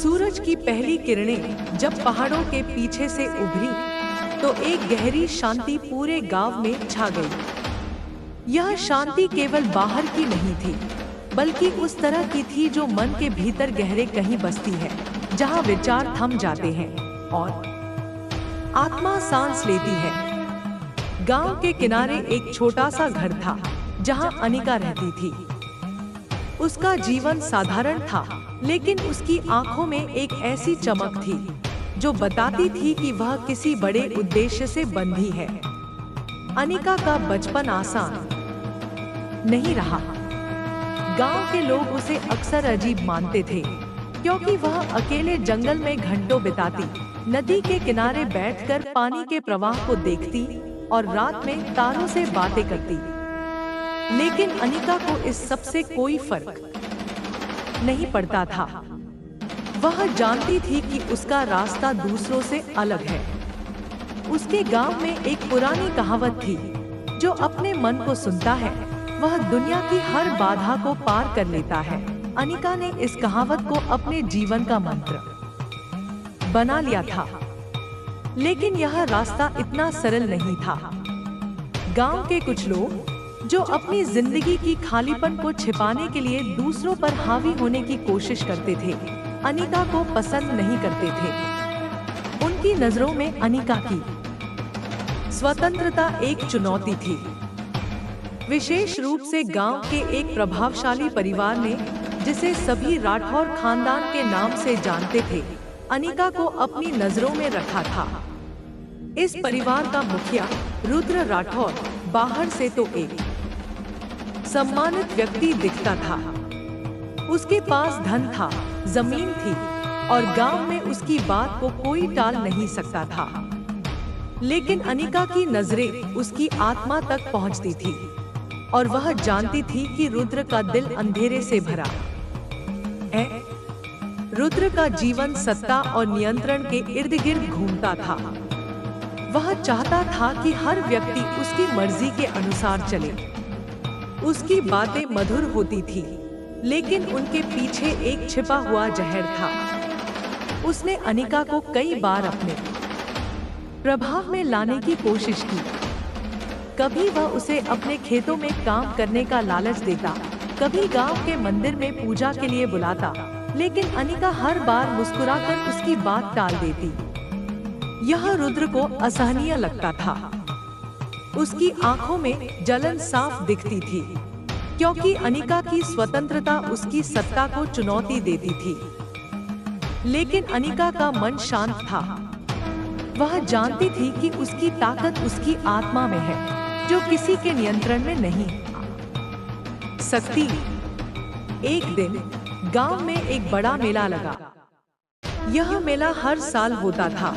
सूरज की पहली किरणें जब पहाड़ों के पीछे से उभरी तो एक गहरी शांति पूरे गांव में छा गई। यह शांति केवल बाहर की नहीं थी, बल्कि उस तरह की थी जो मन के भीतर गहरे कहीं बसती है, जहां विचार थम जाते हैं और आत्मा सांस लेती है। गांव के किनारे एक छोटा सा घर था जहां अनिका रहती थी। उसका जीवन साधारण था, लेकिन उसकी आंखों में एक ऐसी चमक थी जो बताती थी कि वह किसी बड़े उद्देश्य से बंधी है। अनिका का बचपन आसान नहीं रहा। गांव के लोग उसे अक्सर अजीब मानते थे, क्योंकि वह अकेले जंगल में घंटों बिताती, नदी के किनारे बैठकर पानी के प्रवाह को देखती और रात में तारों से बातें करती। लेकिन अनिका को इस सब से कोई फर्क नहीं पड़ता था। वह जानती थी कि उसका रास्ता दूसरों से अलग है। उसके गांव में एक पुरानी कहावत थी, जो अपने मन को सुनता है वह दुनिया की हर बाधा को पार कर लेता है। अनिका ने इस कहावत को अपने जीवन का मंत्र बना लिया था। लेकिन यह रास्ता इतना सरल नहीं था। गांव के कुछ लोग जो अपनी जिंदगी की खालीपन को छिपाने के लिए दूसरों पर हावी होने की कोशिश करते थे, अनिका को पसंद नहीं करते थे। उनकी नजरों में अनिका की स्वतंत्रता एक चुनौती थी। विशेष रूप से गांव के एक प्रभावशाली परिवार ने, जिसे सभी राठौर खानदान के नाम से जानते थे, अनिका को अपनी नजरों में रखा था। इस परिवार का मुखिया रुद्र राठौर बाहर से तो एक सम्मानित व्यक्ति दिखता था। उसके पास धन था, जमीन थी और गांव में उसकी बात को कोई टाल नहीं सकता था। लेकिन अनिका की नजरें उसकी आत्मा तक पहुंचती थी और वह जानती थी कि रुद्र का दिल अंधेरे से भरा है। रुद्र का जीवन सत्ता और नियंत्रण के इर्द गिर्द घूमता था। वह चाहता था कि हर व्यक्ति उसकी मर्जी के अनुसार चले। उसकी बातें मधुर होती थी, लेकिन उनके पीछे एक छिपा हुआ जहर था। उसने अनिका को कई बार अपने प्रभाव में लाने की कोशिश की। कभी वह उसे अपने खेतों में काम करने का लालच देता, कभी गांव के मंदिर में पूजा के लिए बुलाता, लेकिन अनिका हर बार मुस्कुराकर उसकी बात टाल देती। यह रुद्र को असहनीय लगता था। उसकी आंखों में जलन साफ दिखती थी, क्योंकि अनिका की स्वतंत्रता उसकी सत्ता को चुनौती देती थी। लेकिन अनिका का मन शांत था। वह जानती थी कि उसकी ताकत उसकी आत्मा में है, जो किसी के नियंत्रण में नहीं सकती। एक दिन गांव में एक बड़ा मेला लगा। यह मेला हर साल होता था,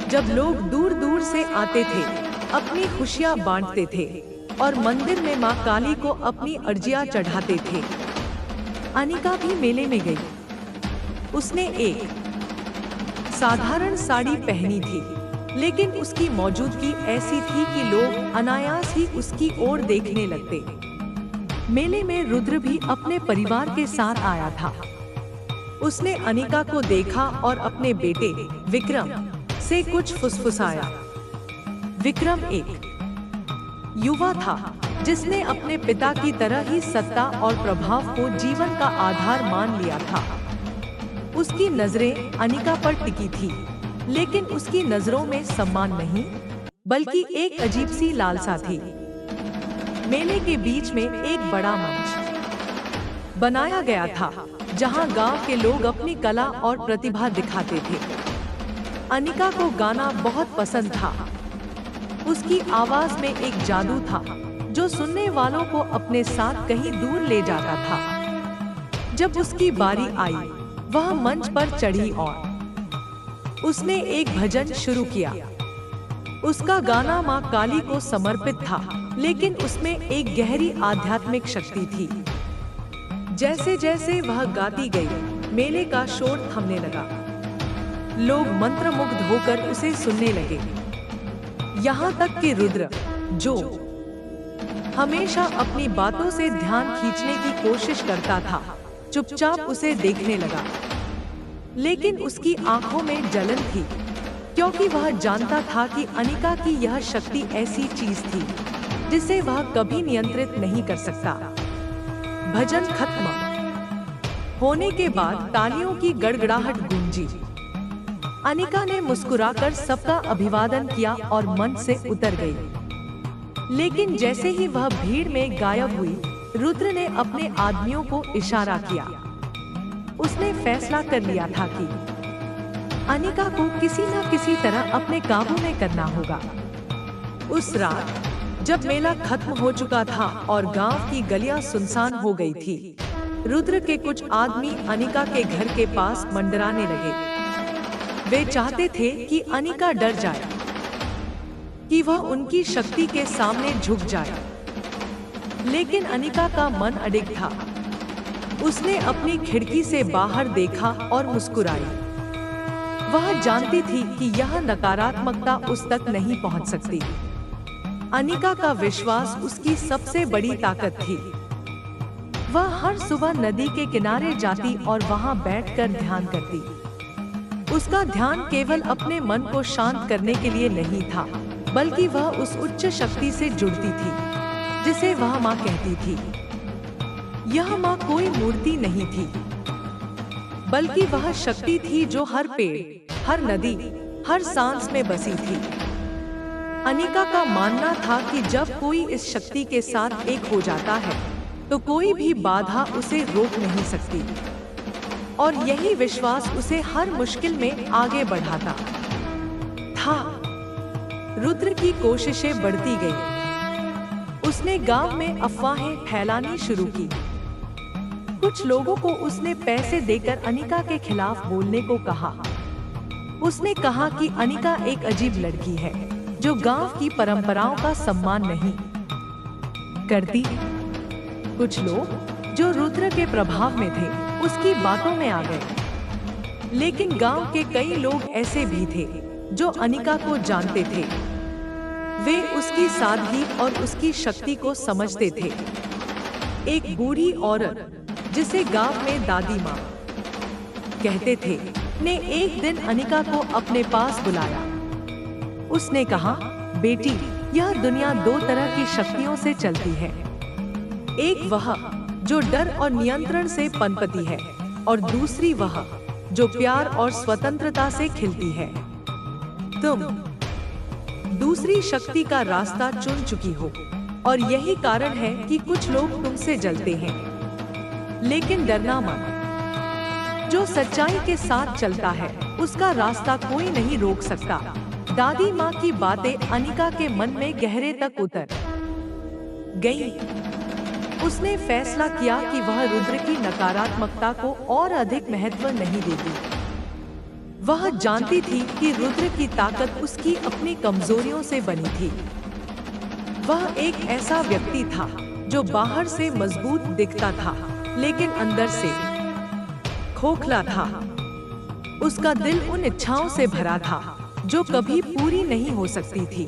जब लोग दूर दूर से आते थे, अपनी खुशियां बांटते थे और मंदिर में मां काली को अपनी अर्जियां चढ़ाते थे। अनिका भी मेले में गई। उसने एक साधारण साड़ी पहनी थी, लेकिन उसकी मौजूदगी ऐसी थी कि लोग अनायास ही उसकी ओर देखने लगते। मेले में रुद्र भी अपने परिवार के साथ आया था। उसने अनिका को देखा और अपने बेटे विक्रम से कुछ फुसफुसाया। विक्रम एक युवा था, जिसने अपने पिता की तरह ही सत्ता और प्रभाव को जीवन का आधार मान लिया था। उसकी नजरें अनिका पर टिकी थी, लेकिन उसकी नजरों में सम्मान नहीं, बल्कि एक अजीब सी लालसा थी। मेले के बीच में एक बड़ा मंच बनाया गया था, जहां गांव के लोग अपनी कला और प्रतिभा दिखाते थे। अनिका को गाना बहुत पसंद था। उसकी आवाज में एक जादू था, जो सुनने वालों को अपने साथ कहीं दूर ले जाता था। जब उसकी बारी आई, वह मंच पर चढ़ी और उसने एक भजन शुरू किया। उसका गाना मां काली को समर्पित था, लेकिन उसमें एक गहरी आध्यात्मिक शक्ति थी। जैसे जैसे वह गाती गई, मेले का शोर थमने लगा। लोग मंत्रमुग्ध होकर उसे सुनने लगे। यहाँ तक कि रुद्र, जो हमेशा अपनी बातों से ध्यान खींचने की कोशिश करता था, चुपचाप उसे देखने लगा। लेकिन उसकी आंखों में जलन थी, क्योंकि वह जानता था कि अनिका की यह शक्ति ऐसी चीज थी जिसे वह कभी नियंत्रित नहीं कर सकता। भजन खत्म होने के बाद तालियों की गड़गड़ाहट गूंजी। अनिका ने मुस्कुराकर सबका अभिवादन किया और मंच से उतर गई। लेकिन जैसे ही वह भीड़ में गायब हुई, रुद्र ने अपने आदमियों को इशारा किया। उसने फैसला कर लिया था कि अनिका को किसी न किसी तरह अपने काबू में करना होगा। उस रात जब मेला खत्म हो चुका था और गांव की गलियां सुनसान हो गई थी, रुद्र के कुछ आदमी अनिका के घर के पास मंडराने लगे। वे चाहते थे कि अनिका डर जाए, कि वह उनकी शक्ति के सामने झुक जाए। लेकिन अनिका का मन अडिग था। उसने अपनी खिड़की से बाहर देखा और मुस्कुराई। वह जानती थी कि यह नकारात्मकता उस तक नहीं पहुंच सकती। अनिका का विश्वास उसकी सबसे बड़ी ताकत थी। वह हर सुबह नदी के किनारे जाती और वहां बैठकर ध्यान करती। उसका ध्यान केवल अपने मन को शांत करने के लिए नहीं था, बल्कि वह उस उच्च शक्ति से जुड़ती थी जिसे वह माँ कहती थी। यह माँ कोई मूर्ति नहीं थी, बल्कि वह शक्ति थी जो हर पेड़, हर नदी, हर सांस में बसी थी। अनिका का मानना था कि जब कोई इस शक्ति के साथ एक हो जाता है, तो कोई भी बाधा उसे रोक नहीं सकती। और यही विश्वास उसे हर मुश्किल में आगे बढ़ाता था। रुद्र की कोशिशें बढ़ती गईं। उसने गांव में अफवाहें फैलानी शुरू की। कुछ लोगों को उसने पैसे देकर अनिका के खिलाफ बोलने को कहा। उसने कहा कि अनिका एक अजीब लड़की है जो गांव की परंपराओं का सम्मान नहीं करती। कुछ लोग जो रुद्र के प्रभाव में थे, उसकी बातों में आ गए। लेकिन गांव के कई लोग ऐसे भी थे जो अनिका को जानते थे। वे उसकी सादगी और उसकी शक्ति को समझते थे। एक बूढ़ी औरत, जिसे गांव में दादी माँ कहते थे, ने एक दिन अनिका को अपने पास बुलाया। उसने कहा, बेटी, यह दुनिया दो तरह की शक्तियों से चलती है। एक वह जो डर और नियंत्रण से पनपती है, और दूसरी वह जो प्यार और स्वतंत्रता से खिलती है। तुम दूसरी शक्ति का रास्ता चुन चुकी हो, और यही कारण है कि कुछ लोग तुमसे जलते हैं। लेकिन डरना मत। जो सच्चाई के साथ चलता है, उसका रास्ता कोई नहीं रोक सकता। दादी माँ की बातें अनिका के मन में गहरे तक उतर गई। उसने फैसला किया कि वह रुद्र की नकारात्मकता को और अधिक महत्व नहीं देगी। वह जानती थी कि रुद्र की ताकत उसकी अपनी कमजोरियों से बनी थी। वह एक ऐसा व्यक्ति था जो बाहर से मजबूत दिखता था, लेकिन अंदर से खोखला था। उसका दिल उन इच्छाओं से भरा था जो कभी पूरी नहीं हो सकती थी।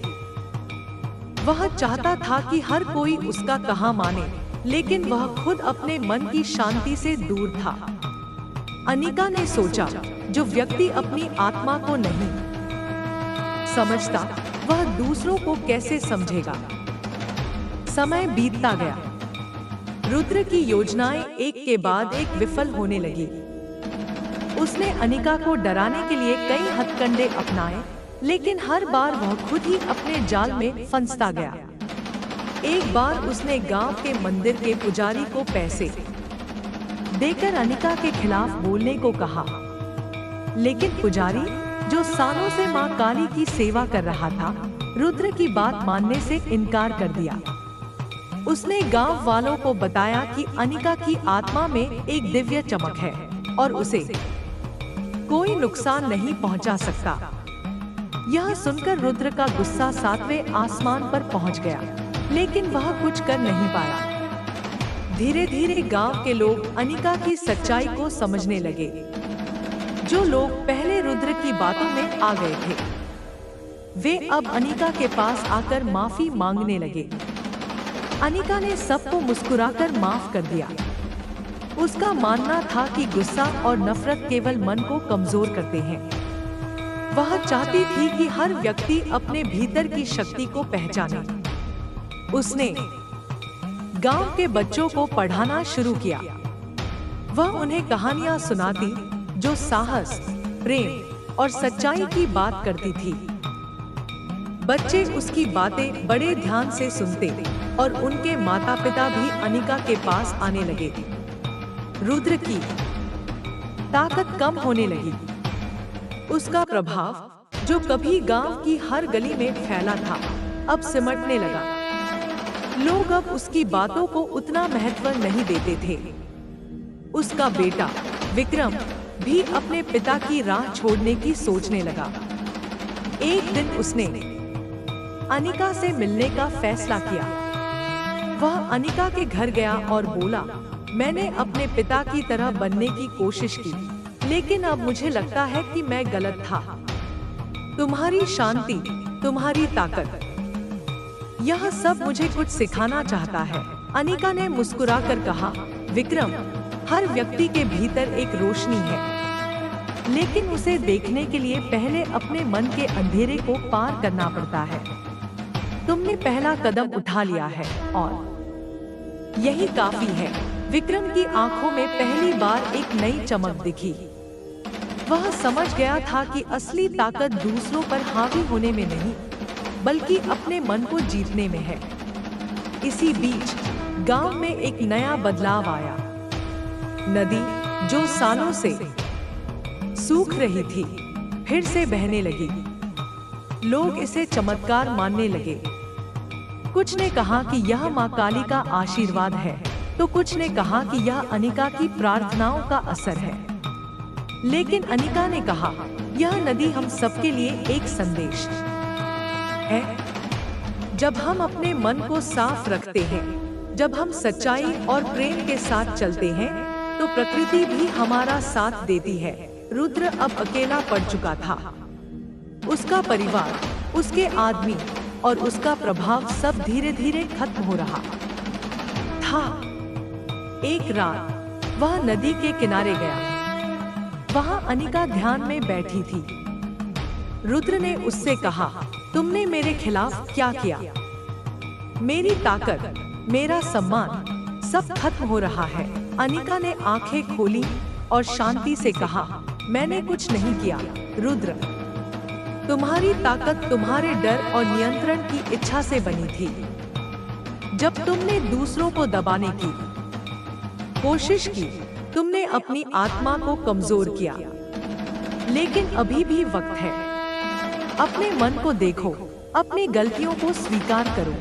वह चाहता था कि हर कोई उसका कहा माने, लेकिन वह खुद अपने मन की शांति से दूर था। अनिका ने सोचा, जो व्यक्ति अपनी आत्मा को नहीं समझता, वह दूसरों को कैसे समझेगा। समय बीतता गया। रुद्र की योजनाएं एक के बाद एक विफल होने लगी। उसने अनिका को डराने के लिए कई हथकंडे अपनाए, लेकिन हर बार वह खुद ही अपने जाल में फंसता गया। एक बार उसने गांव के मंदिर के पुजारी को पैसे देकर अनिका के खिलाफ बोलने को कहा, लेकिन पुजारी, जो सालों से मां काली की सेवा कर रहा था, रुद्र की बात मानने से इनकार कर दिया। उसने गांव वालों को बताया कि अनिका की आत्मा में एक दिव्य चमक है और उसे कोई नुकसान नहीं पहुंचा सकता। यह सुनकर रुद्र का गुस्सा सातवें आसमान पर पहुंच गया, लेकिन वह कुछ कर नहीं पाया। धीरे धीरे गांव के लोग अनिका की सच्चाई को समझने लगे। जो लोग पहले रुद्र की बातों में आ गए थे, वे अब अनिका के पास आकर माफी मांगने लगे। अनिका ने सबको मुस्कुराकर माफ कर दिया। उसका मानना था कि गुस्सा और नफरत केवल मन को कमजोर करते हैं। वह चाहती थी कि हर व्यक्ति अपने भीतर की शक्ति को पहचाने। उसने गांव के बच्चों को पढ़ाना शुरू किया। वह उन्हें कहानियां सुनाती जो साहस, प्रेम और सच्चाई की बात करती थी। बच्चे उसकी बातें बड़े ध्यान से सुनते और उनके माता-पिता भी अनिका के पास आने लगे। रुद्र की ताकत कम होने लगी। उसका प्रभाव जो कभी गांव की हर गली में फैला था, अब सिमटने लगा। लोग अब उसकी बातों को उतना महत्व नहीं देते थे। उसका बेटा विक्रम भी अपने पिता की राह छोड़ने की सोचने लगा। एक दिन उसने अनिका से मिलने का फैसला किया। वह अनिका के घर गया और बोला, मैंने अपने पिता की तरह बनने की कोशिश की, लेकिन अब मुझे लगता है कि मैं गलत था। तुम्हारी शांति, तुम्हारी ताकत, यह सब मुझे कुछ सिखाना चाहता है। अनिका ने मुस्कुराकर कहा, विक्रम, हर व्यक्ति के भीतर एक रोशनी है, लेकिन उसे देखने के लिए पहले अपने मन के अंधेरे को पार करना पड़ता है। तुमने पहला कदम उठा लिया है और यही काफी है। विक्रम की आंखों में पहली बार एक नई चमक दिखी। वह समझ गया था कि असली ताकत दूसरों पर हावी होने में नहीं, बल्कि अपने मन को जीतने में है। इसी बीच गांव में एक नया बदलाव आया। नदी जो सालों से सूख रही थी, फिर से बहने लगी। लोग इसे चमत्कार मानने लगे। कुछ ने कहा कि यह मां काली का आशीर्वाद है, तो कुछ ने कहा कि यह अनिका की प्रार्थनाओं का असर है। लेकिन अनिका ने कहा, यह नदी हम सबके लिए एक संदेश है। जब हम अपने मन को साफ रखते हैं, जब हम सच्चाई और प्रेम के साथ चलते हैं, तो प्रकृति भी हमारा साथ देती है। रुद्र अब अकेला पड़ चुका था। उसका परिवार, उसके आदमी और उसका प्रभाव सब धीरे धीरे खत्म हो रहा था। एक रात वह नदी के किनारे गया। वहां अनिका ध्यान में बैठी थी। रुद्र ने उससे कहा, तुमने मेरे खिलाफ क्या किया? मेरी ताकत, मेरा सम्मान सब खत्म हो रहा है। अनिका ने आंखें खोली और शांति से कहा, मैंने कुछ नहीं किया रुद्र। तुम्हारी ताकत तुम्हारे डर और नियंत्रण की इच्छा से बनी थी। जब तुमने दूसरों को दबाने की कोशिश की, तुमने अपनी आत्मा को कमजोर किया। लेकिन अभी भी वक्त है। अपने मन को देखो, अपनी गलतियों को स्वीकार करो।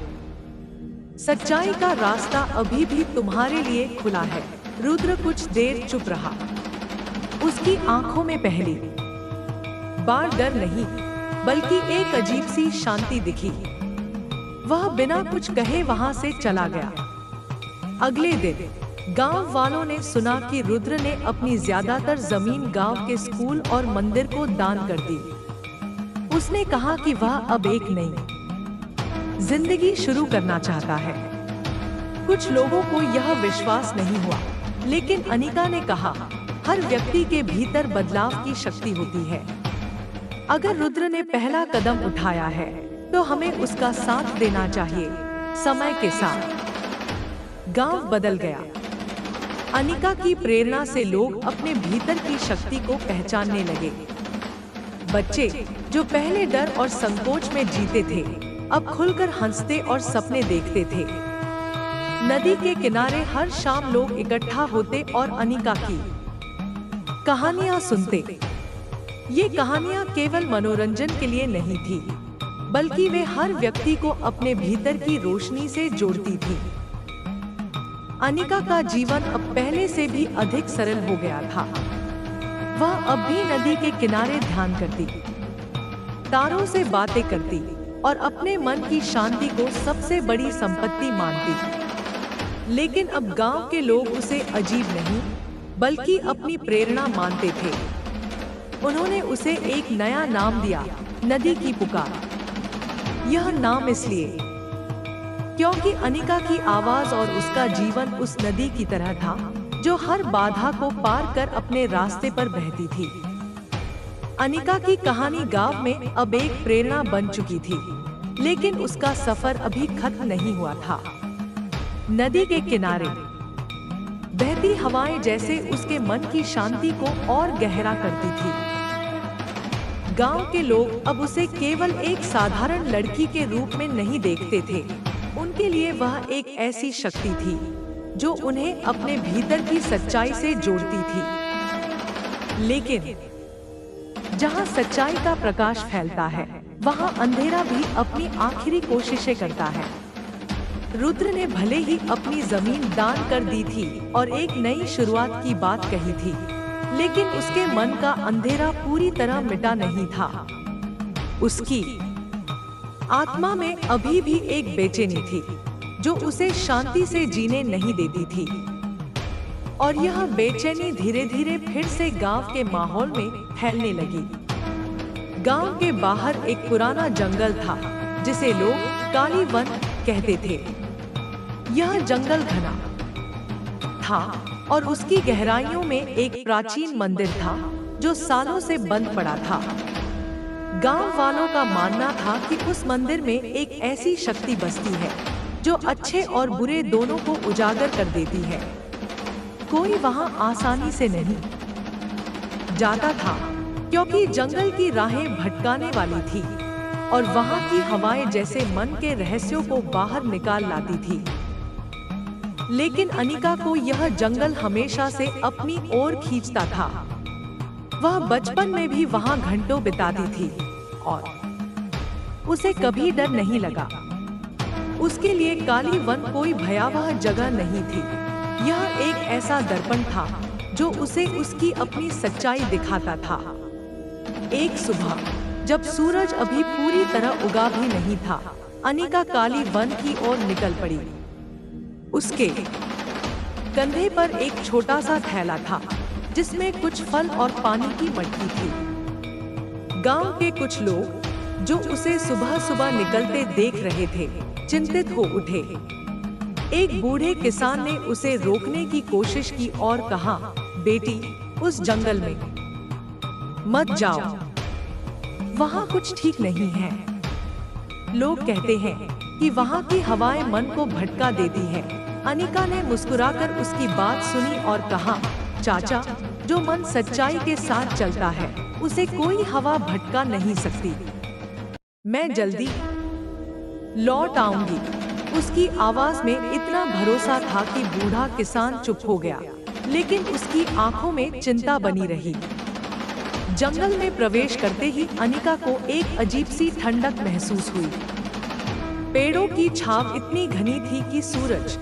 सच्चाई का रास्ता अभी भी तुम्हारे लिए खुला है। रुद्र कुछ देर चुप रहा। उसकी आंखों में पहली बार डर नहीं, बल्कि एक अजीब सी शांति दिखी। वह बिना कुछ कहे वहां से चला गया। अगले दिन गांव वालों ने सुना कि रुद्र ने अपनी ज्यादातर जमीन गांव के स्कूल और मंदिर को दान कर दी। उसने कहा कि वह अब एक नई जिंदगी शुरू करना चाहता है। कुछ लोगों को यह विश्वास नहीं हुआ, लेकिन अनिका ने कहा, हर व्यक्ति के भीतर बदलाव की शक्ति होती है। अगर रुद्र ने पहला कदम उठाया है, तो हमें उसका साथ देना चाहिए। समय के साथ गांव बदल गया। अनिका की प्रेरणा से लोग अपने भीतर की शक्ति को पहचानने लगे। बच्चे जो पहले डर और संकोच में जीते थे, अब खुलकर हंसते और सपने देखते थे। नदी के किनारे हर शाम लोग इकट्ठा होते और अनिका की कहानियां सुनते। ये कहानियां केवल मनोरंजन के लिए नहीं थी, बल्कि वे हर व्यक्ति को अपने भीतर की रोशनी से जोड़ती थी। अनिका का जीवन अब पहले से भी अधिक सरल हो गया था। वह अब भी नदी के किनारे ध्यान करती, तारों से बातें करती और अपने मन की शांति को सबसे बड़ी संपत्ति मानती। लेकिन अब गांव के लोग उसे अजीब नहीं, बल्कि अपनी प्रेरणा मानते थे। उन्होंने उसे एक नया नाम दिया, नदी की पुकार। यह नाम इसलिए क्योंकि अनिका की आवाज और उसका जीवन उस नदी की तरह था, जो हर बाधा को पार कर अपने रास्ते पर बहती थी। अनिका की कहानी गांव में अब एक प्रेरणा बन चुकी थी, लेकिन उसका सफर अभी खत्म नहीं हुआ था। नदी के किनारे बहती हवाएं जैसे उसके मन की शांति को और गहरा करती थी। गांव के लोग अब उसे केवल एक साधारण लड़की के रूप में नहीं देखते थे। उनके लिए वह एक ऐसी शक्ति थी जो उन्हें अपने भीतर की सच्चाई से जोड़ती थी। लेकिन जहां सच्चाई का प्रकाश फैलता है, वहां अंधेरा भी अपनी आखिरी कोशिशें करता है। रुद्र ने भले ही अपनी जमीन दान कर दी थी और एक नई शुरुआत की बात कही थी, लेकिन उसके मन का अंधेरा पूरी तरह मिटा नहीं था। उसकी आत्मा में अभी भी एक बेचैनी थी जो उसे शांति से जीने नहीं देती थी। और यह बेचैनी धीरे धीरे फिर से गांव के माहौल में फैलने लगी। गांव के बाहर एक पुराना जंगल था जिसे लोग काली वन कहते थे। यह जंगल घना था और उसकी गहराइयों में एक प्राचीन मंदिर था जो सालों से बंद पड़ा था। गांव वालों का मानना था कि उस मंदिर में एक ऐसी शक्ति बसती है जो अच्छे और बुरे दोनों को उजागर कर देती है। कोई वहां आसानी से नहीं जाता था क्योंकि जंगल की राहें भटकाने वाली थी और वहां की हवाएं जैसे मन के रहस्यों को बाहर निकाल लाती थी। लेकिन अनिका को यह जंगल हमेशा से अपनी ओर खींचता था। वह बचपन में भी वहां घंटों बिताती थी और उसे कभी डर नहीं लगा। उसके लिए काली वन कोई भयावह जगह नहीं थी। यह एक ऐसा दर्पण था जो उसे उसकी अपनी सच्चाई दिखाता था। एक सुबह जब सूरज अभी पूरी तरह उगा भी नहीं था, अनिका काली वन की ओर निकल पड़ी। उसके कंधे पर एक छोटा सा थैला था जिसमें कुछ फल और पानी की मटकी थी। गांव के कुछ लोग जो उसे सुबह सुबह निकलते देख रहे थे, चिंतित हो उठे। एक बूढ़े किसान ने उसे रोकने की कोशिश की और कहा, बेटी, उस जंगल में मत जाओ, वहां कुछ ठीक नहीं है। लोग कहते हैं कि वहां की हवाएं मन को भटका देती है। अनिका ने मुस्कुराकर उसकी बात सुनी और कहा, चाचा, जो मन सच्चाई के साथ चलता है उसे कोई हवा भटका नहीं सकती। मैं जल्दी लौट आऊंगी। उसकी आवाज में इतना भरोसा था कि बूढ़ा किसान चुप हो गया, लेकिन उसकी आंखों में चिंता बनी रही। जंगल में प्रवेश करते ही अनिका को एक अजीब सी ठंडक महसूस हुई। पेड़ों की छाव इतनी घनी थी कि सूरज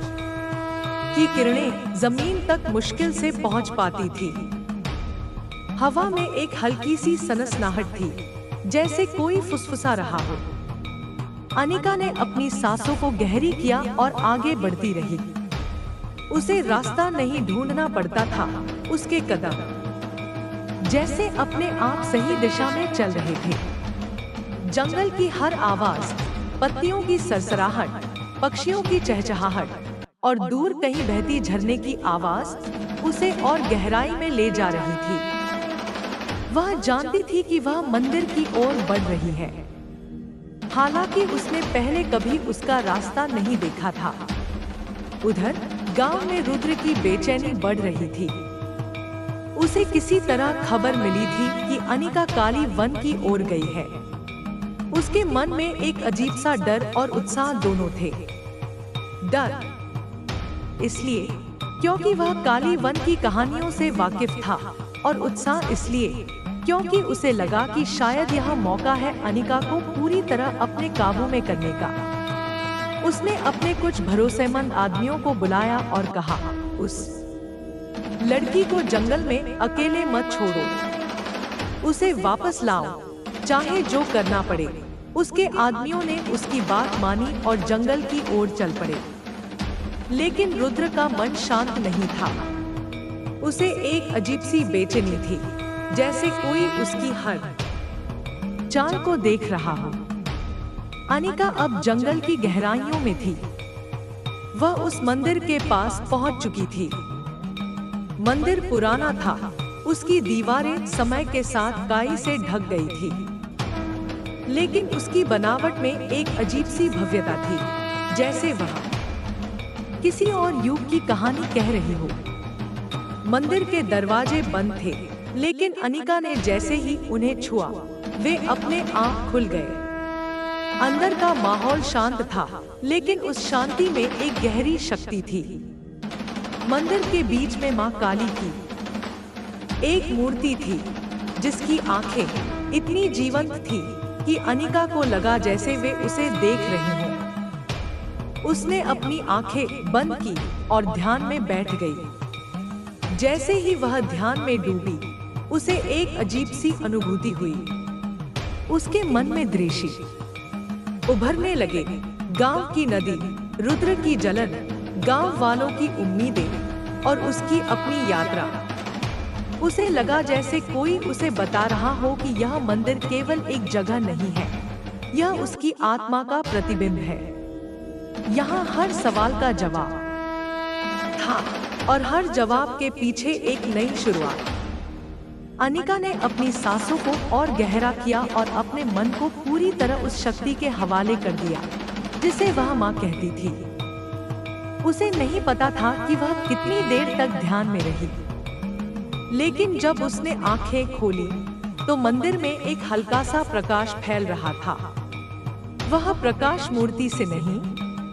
की किरणें जमीन तक मुश्किल से पहुंच पाती थी। हवा में एक हल्की सी सनसनाहट थी, जैसे कोई फुसफुसा रहा हो। अनिका ने अपनी सांसों को गहरी किया और आगे बढ़ती रही। उसे रास्ता नहीं ढूंढना पड़ता था। उसके कदम जैसे अपने आप सही दिशा में चल रहे थे। जंगल की हर आवाज, पत्तियों की सरसराहट, पक्षियों की चहचहाहट और दूर कहीं बहती झरने की आवाज उसे और गहराई में ले जा रही थी। वह जानती थी कि वह मंदिर की ओर बढ़ रही है, हालांकि उसने पहले कभी उसका रास्ता नहीं देखा था। उधर गांव में रुद्र की बेचैनी बढ़ रही थी। उसे किसी तरह खबर मिली थी कि अनिका काली वन की ओर गई है। उसके मन में एक अजीब सा डर और उत्साह दोनों थे। डर इसलिए क्योंकि वह काली वन की कहानियों से वाकिफ था, और उत्साह इसलिए क्योंकि उसे लगा कि शायद यह मौका है अनिका को पूरी तरह अपने काबू में करने का। उसने अपने कुछ भरोसेमंद आदमियों को बुलाया और कहा, उस लड़की को जंगल में अकेले मत छोड़ो, उसे वापस लाओ, चाहे जो करना पड़े। उसके आदमियों ने उसकी बात मानी और जंगल की ओर चल पड़े। लेकिन रुद्र का मन शांत नहीं था। उसे एक अजीब सी बेचैनी थी, जैसे कोई उसकी हर चाल को देख रहा हो। अनिका अब जंगल की गहराइयों में थी। वह उस मंदिर के पास पहुंच चुकी थी। मंदिर पुराना था, उसकी दीवारें समय के साथ काई से ढक गई थी, लेकिन उसकी बनावट में एक अजीब सी भव्यता थी, जैसे वह किसी और युग की कहानी कह रही हो। मंदिर के दरवाजे बंद थे, लेकिन अनिका ने जैसे ही उन्हें छुआ, वे अपने आप खुल गए। अंदर का माहौल शांत था, लेकिन उस शांति में एक गहरी शक्ति थी। मंदिर के बीच में मां काली की एक मूर्ति थी, जिसकी आंखें इतनी जीवंत थी कि अनिका को लगा जैसे वे उसे देख रही हों। उसने अपनी आंखें बंद की और ध्यान में बैठ गई। जैसे ही वह ध्यान में डूबी, उसे एक अजीब सी अनुभूति हुई। उसके मन में दृश्य उभरने लगे, गांव की नदी, रुद्र की जलन, गांव वालों की उम्मीदें और उसकी अपनी यात्रा। उसे लगा जैसे कोई उसे बता रहा हो कि यह मंदिर केवल एक जगह नहीं है, यह उसकी आत्मा का प्रतिबिंब है। यहाँ हर सवाल का जवाब था और हर जवाब के पीछे एक नई शुरुआत। अनिका ने अपनी सांसों को और गहरा किया और अपने मन को पूरी तरह उस शक्ति के हवाले कर दिया, जिसे वह मां कहती थी। उसे नहीं पता था कि वह कितनी देर तक ध्यान में रही, लेकिन जब उसने आंखें खोली, तो मंदिर में एक हल्का सा प्रकाश फैल रहा था। वह प्रकाश मूर्ति से नहीं,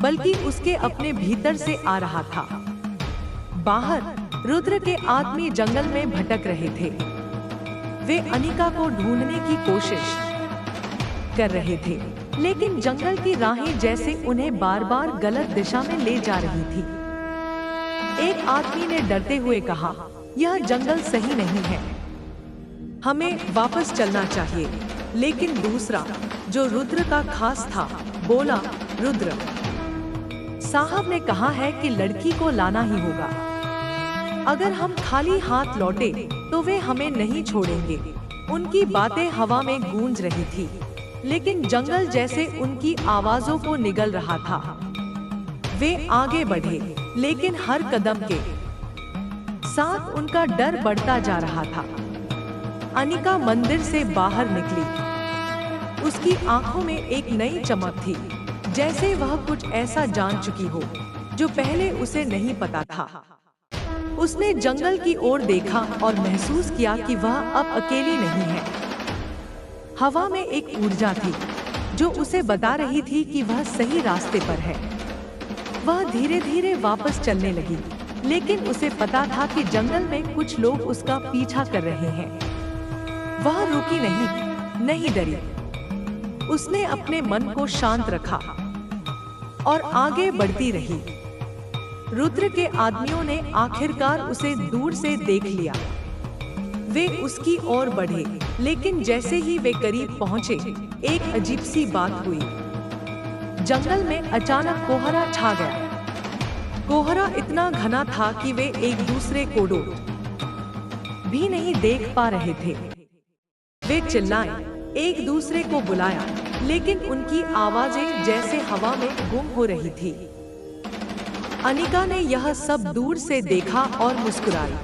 बल्कि उसके अपने भीतर से आ रहा था। बाहर रुद्र के आदमी जंगल में भटक रहे थे। वे अनिका को ढूंढने की कोशिश कर रहे थे, लेकिन जंगल की राहें जैसे उन्हें बार बार गलत दिशा में ले जा रही थी। एक आदमी ने डरते हुए कहा, यह जंगल सही नहीं है, हमें वापस चलना चाहिए। लेकिन दूसरा, जो रुद्र का खास था, बोला, रुद्र साहब ने कहा है कि लड़की को लाना ही होगा। अगर हम खाली हाथ लौटे तो वे हमें नहीं छोड़ेंगे। उनकी बातें हवा में गूंज रही थी, लेकिन जंगल जैसे उनकी आवाजों को निगल रहा था। वे आगे बढ़े, लेकिन हर कदम के साथ उनका डर बढ़ता जा रहा था। अनिका मंदिर से बाहर निकली। उसकी आंखों में एक नई चमक थी, जैसे वह कुछ ऐसा जान चुकी हो जो पहले उसे नहीं पता था। उसने जंगल की ओर देखा और महसूस किया कि वह अब अकेली नहीं है। हवा में एक ऊर्जा थी जो उसे बता रही थी कि वह सही रास्ते पर है। वह धीरे धीरे वापस चलने लगी, लेकिन उसे पता था कि जंगल में कुछ लोग उसका पीछा कर रहे हैं। वह रुकी नहीं डरी। उसने अपने मन को शांत रखा और आगे बढ़ती रही। रुद्र के आदमियों ने आखिरकार उसे दूर से देख लिया। वे उसकी ओर बढ़े, लेकिन जैसे ही वे करीब पहुंचे, एक अजीब सी बात हुई। जंगल में अचानक कोहरा छा गया। कोहरा इतना घना था कि वे एक दूसरे को भी नहीं देख पा रहे थे। वे चिल्लाए, एक दूसरे को बुलाया, लेकिन उनकी आवाजें जैसे हवा में गुम हो रही थी। अनिका ने यह सब दूर से देखा और मुस्कुराई।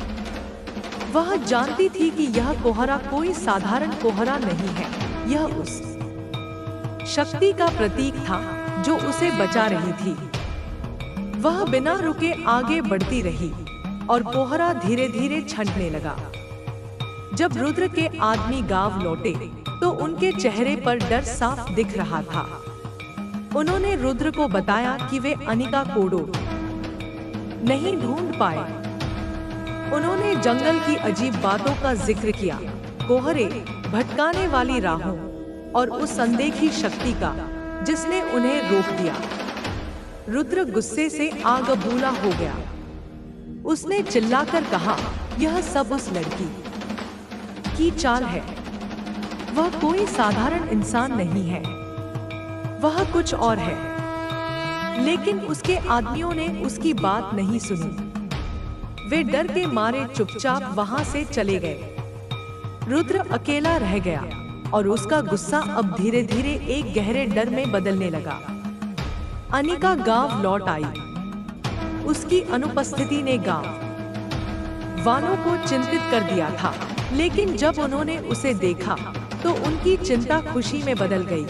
वह जानती थी कि यह कोहरा कोई साधारण कोहरा नहीं है, यह उस शक्ति का प्रतीक था जो उसे बचा रही थी। वह बिना रुके आगे बढ़ती रही और कोहरा धीरे धीरे छंटने लगा। जब रुद्र के आदमी गांव लौटे, तो उनके चेहरे पर डर साफ दिख रहा था। उन्होंने रुद्र को बताया कि वे अनिका को नहीं ढूंढ पाए। उन्होंने जंगल की अजीब बातों का जिक्र किया, कोहरे, भटकाने वाली राहों और उस अनदेखी शक्ति का जिसने उन्हें रोक दिया। रुद्र गुस्से से आग बबूला हो गया। उसने चिल्लाकर कहा, यह सब उस लड़की की चाल है। वह कोई साधारण इंसान नहीं है, वह कुछ और है। लेकिन उसके आदमियों ने उसकी बात नहीं सुनी। वे डर के मारे चुपचाप वहां से चले गए। रुद्र अकेला रह गया और उसका गुस्सा अब धीरे धीरे एक गहरे डर में बदलने लगा। अनिका गांव लौट आई। उसकी अनुपस्थिति ने गांव वालों को चिंतित कर दिया था। लेकिन जब उन्होंने उसे देखा तो उनकी चिंता खुशी में बदल गई।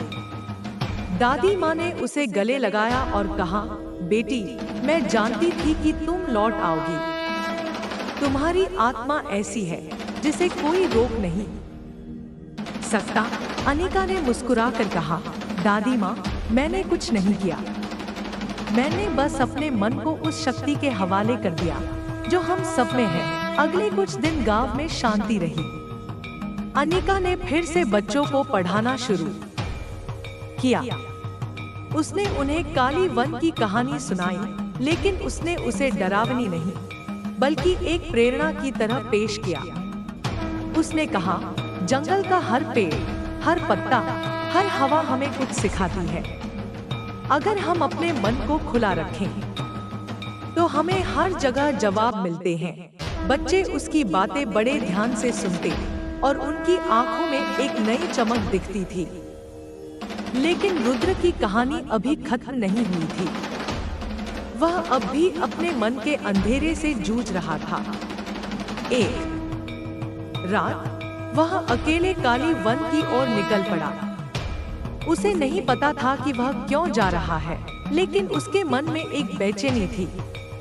दादी माँ ने उसे गले लगाया और कहा, बेटी, मैं जानती थी कि तुम लौट आओगी। तुम्हारी आत्मा ऐसी है जिसे कोई रोक नहीं सकता। अनिका ने मुस्कुराकर कहा, दादी माँ, मैंने कुछ नहीं किया। मैंने बस अपने मन को उस शक्ति के हवाले कर दिया जो हम सब में है। अगले कुछ दिन गांव में शांति रही। अनिका ने फिर से बच्चों को पढ़ाना शुरू किया। उसने उन्हें काली वन की कहानी सुनाई, लेकिन उसने उसे डरावनी नहीं बल्कि एक प्रेरणा की तरह पेश किया। उसने कहा, जंगल का हर पेड़, हर पत्ता, हर हवा हमें कुछ सिखाती है। अगर हम अपने मन को खुला रखें तो हमें हर जगह जवाब मिलते हैं। बच्चे उसकी बातें बड़े ध्यान से सुनते और उनकी आंखों में एक नई चमक दिखती थी। लेकिन रुद्र की कहानी अभी खत्म नहीं हुई थी। वह अब भी अपने मन के अंधेरे से जूझ रहा था। एक रात वह अकेले काली वन की ओर निकल पड़ा। उसे नहीं पता था कि वह क्यों जा रहा है, लेकिन उसके मन में एक बेचैनी थी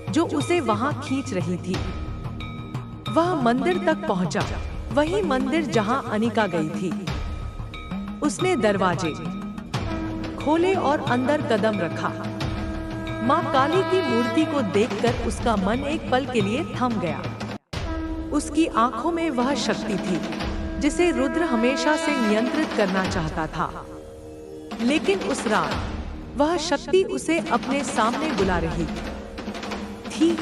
जो उसे वहां खींच रही थी। वह मंदिर तक पहुंचा, वही मंदिर जहां अनिका गई थी। उसने दरवाजे खोले और अंदर कदम रखा। माँ काली की मूर्ति को देखकर उसका मन एक पल के लिए थम गया। उसकी आंखों में वह शक्ति थी जिसे रुद्र हमेशा से नियंत्रित करना चाहता था। लेकिन उस रात वह शक्ति उसे अपने सामने बुला रही थी।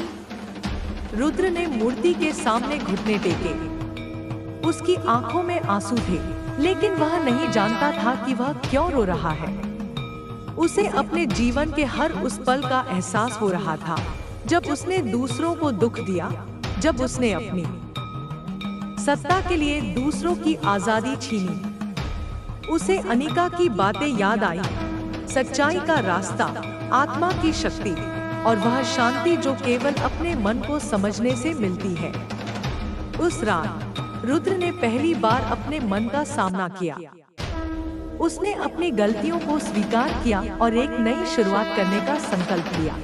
रुद्र ने मूर्ति के सामने घुटने टेके। उसकी आंखों में आंसू थे, लेकिन वह नहीं जानता था कि वह क्यों रो रहा है। उसे अपने जीवन के हर उस पल का एहसास हो रहा था जब उसने दूसरों को दुख दिया, जब उसने अपनी सत्ता के लिए दूसरों की आजादी छीनी। उसे अनिका की बातें याद आई, सच्चाई का रास्ता, आत्मा की शक्ति और वह शांति जो केवल अपने मन को समझने से मिलती है। उस रात रुद्र ने पहली बार अपने मन का सामना किया। उसने अपनी गलतियों को स्वीकार किया और एक नई शुरुआत करने का संकल्प लिया।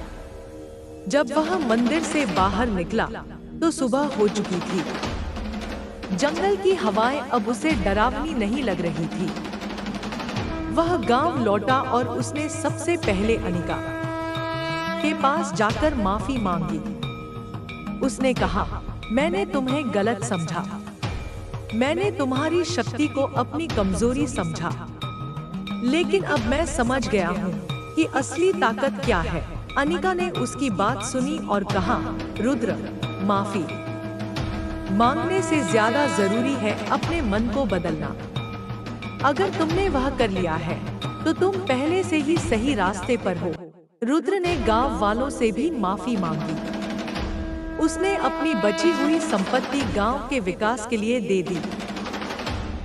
जब वह मंदिर से बाहर निकला तो सुबह हो चुकी थी। जंगल की हवाएं अब उसे डरावनी नहीं लग रही थी। वह गांव लौटा और उसने सबसे पहले अनिका के पास जाकर माफी मांगी। उसने कहा, मैंने तुम्हें गलत समझा। मैंने तुम्हारी शक्ति को अपनी कमजोरी समझा। लेकिन अब मैं समझ गया हूँ कि असली ताकत क्या है। अनिका ने उसकी बात सुनी और कहा, रुद्र, माफी मांगने से ज्यादा जरूरी है अपने मन को बदलना। अगर तुमने वह कर लिया है तो तुम पहले से ही सही रास्ते पर हो। रुद्र ने गांव वालों से भी माफी मांगी। उसने अपनी बची हुई संपत्ति गांव के विकास के लिए दे दी।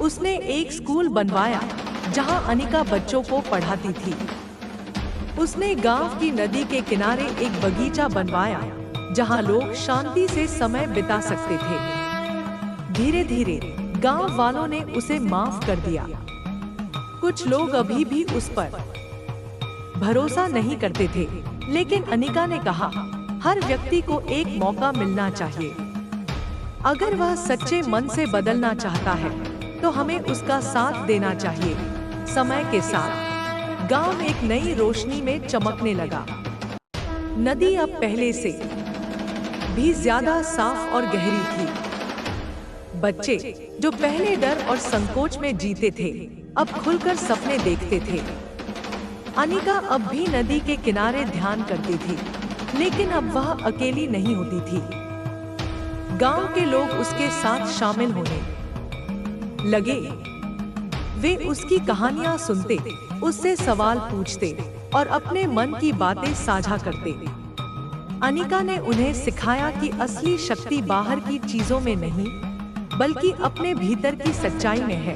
उसने एक स्कूल बनवाया जहां अनिका बच्चों को पढ़ाती थी। उसने गांव की नदी के किनारे एक बगीचा बनवाया जहां लोग शांति से समय बिता सकते थे। धीरे धीरे गांव वालों ने उसे माफ कर दिया। कुछ लोग अभी भी उस पर भरोसा नहीं करते थे, लेकिन अनिका ने कहा, हर व्यक्ति को एक मौका मिलना चाहिए। अगर वह सच्चे मन से बदलना चाहता है तो हमें उसका साथ देना चाहिए। समय के साथ गांव एक नई रोशनी में चमकने लगा। नदी अब पहले से भी ज्यादा साफ और गहरी थी। बच्चे जो पहले डर और संकोच में जीते थे, अब खुलकर सपने देखते थे। अनिका अब भी नदी के किनारे ध्यान करती थी, लेकिन अब वह अकेली नहीं होती थी। गांव के लोग उसके साथ शामिल होने लगे। वे उसकी कहानियां सुनते, उससे सवाल पूछते और अपने मन की बातें साझा करते। अनिका ने उन्हें सिखाया कि असली शक्ति बाहर की चीजों में नहीं, बल्कि अपने भीतर की सच्चाई में है।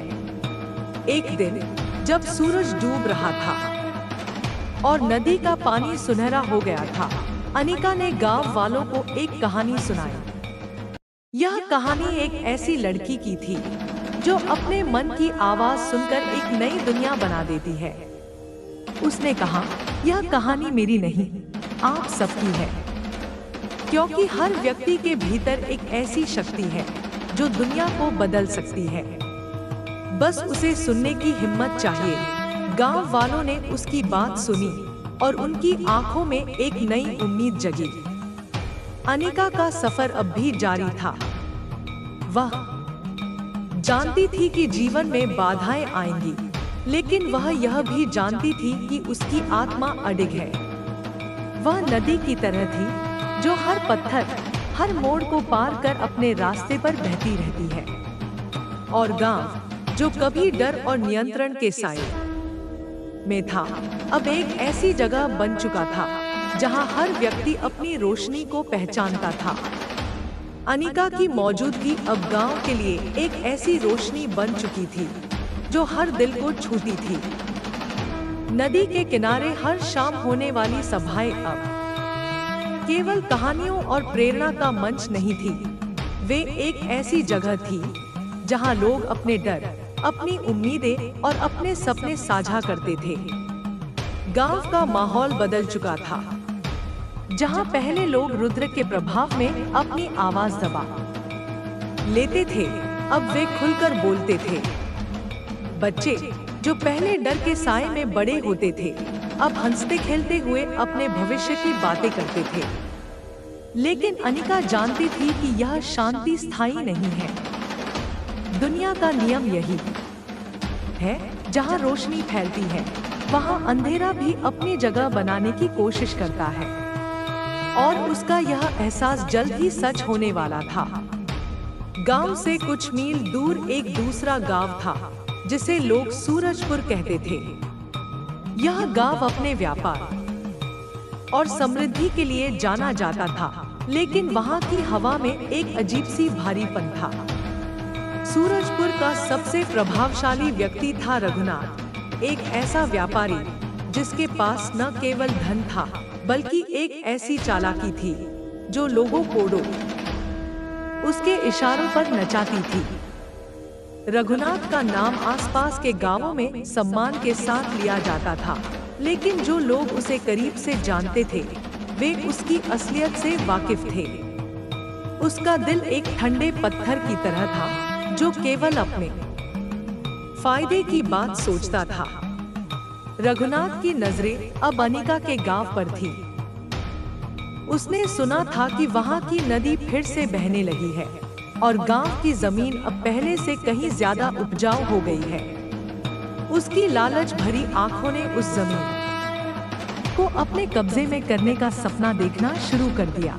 एक दिन जब सूरज डूब रहा था और नदी का पानी सुनहरा हो गया था, अनिका ने गांव वालों को एक कहानी सुनाई। यह कहानी एक ऐसी लड़की की थी जो अपने मन की आवाज सुनकर एक नई दुनिया बना देती है। उसने कहा, यह कहानी मेरी नहीं, आप सबकी है, क्योंकि हर व्यक्ति के भीतर एक ऐसी शक्ति है जो दुनिया को बदल सकती है। बस उसे सुनने की हिम्मत चाहिए। गांव वालों ने उसकी बात सुनी और उनकी आंखों में एक नई उम्मीद जगी। अनिका का सफर अब भी जारी था। वह जानती थी कि जीवन में बाधाएं आएंगी, लेकिन वह यह भी जानती थी कि उसकी आत्मा अडिग है। वह नदी की तरह थी जो हर पत्थर, हर मोड़ को पार कर अपने रास्ते पर बहती रहती है। और गांव जो कभी डर और नियंत्रण के साए में था, अब एक ऐसी जगह बन चुका था जहां हर व्यक्ति अपनी रोशनी को पहचानता था। अनिका की मौजूदगी अब गांव के लिए एक ऐसी रोशनी बन चुकी थी जो हर दिल को छूती थी। नदी के किनारे हर शाम होने वाली सभाएं अब केवल कहानियों और प्रेरणा का मंच नहीं थी। वे एक ऐसी जगह थी जहां लोग अपने डर, अपनी उम्मीदें और अपने सपने साझा करते थे। गांव का माहौल बदल चुका था। जहां पहले लोग रुद्र के प्रभाव में अपनी आवाज दबा लेते थे, अब वे खुलकर बोलते थे। बच्चे जो पहले डर के साए में बड़े होते थे, अब हंसते खेलते हुए अपने भविष्य की बातें करते थे। लेकिन अनिका जानती थी कि यह शांति स्थायी नहीं है। दुनिया का नियम यही है, जहां रोशनी फैलती है, वहां अंधेरा भी अपनी जगह बनाने की कोशिश करता है। और उसका यह एहसास जल्द ही सच होने वाला था। गांव से कुछ मील दूर एक दूसरा गांव था जिसे लोग सूरजपुर कहते थे। यह गांव अपने व्यापार और समृद्धि के लिए जाना जाता था, लेकिन वहां की हवा में एक अजीब सी भारीपन था। सूरजपुर का सबसे प्रभावशाली व्यक्ति था रघुनाथ, एक ऐसा व्यापारी जिसके पास न केवल धन था बल्कि एक ऐसी चालाकी थी जो लोगों को उसके इशारों पर नचाती थी। रघुनाथ का नाम आसपास के गांवों में सम्मान के साथ लिया जाता था, लेकिन जो लोग उसे करीब से जानते थे वे उसकी असलियत से वाकिफ थे। उसका दिल एक ठंडे पत्थर की तरह था जो केवल अपने फायदे की बात सोचता था। रघुनाथ की नजरें अब अनिका के गांव पर थी। उसने सुना था कि वहां की नदी फिर से बहने लगी है और गांव की जमीन अब पहले से कहीं ज्यादा उपजाऊ हो गई है। उसकी लालच भरी आंखों ने उस जमीन को अपने कब्जे में करने का सपना देखना शुरू कर दिया।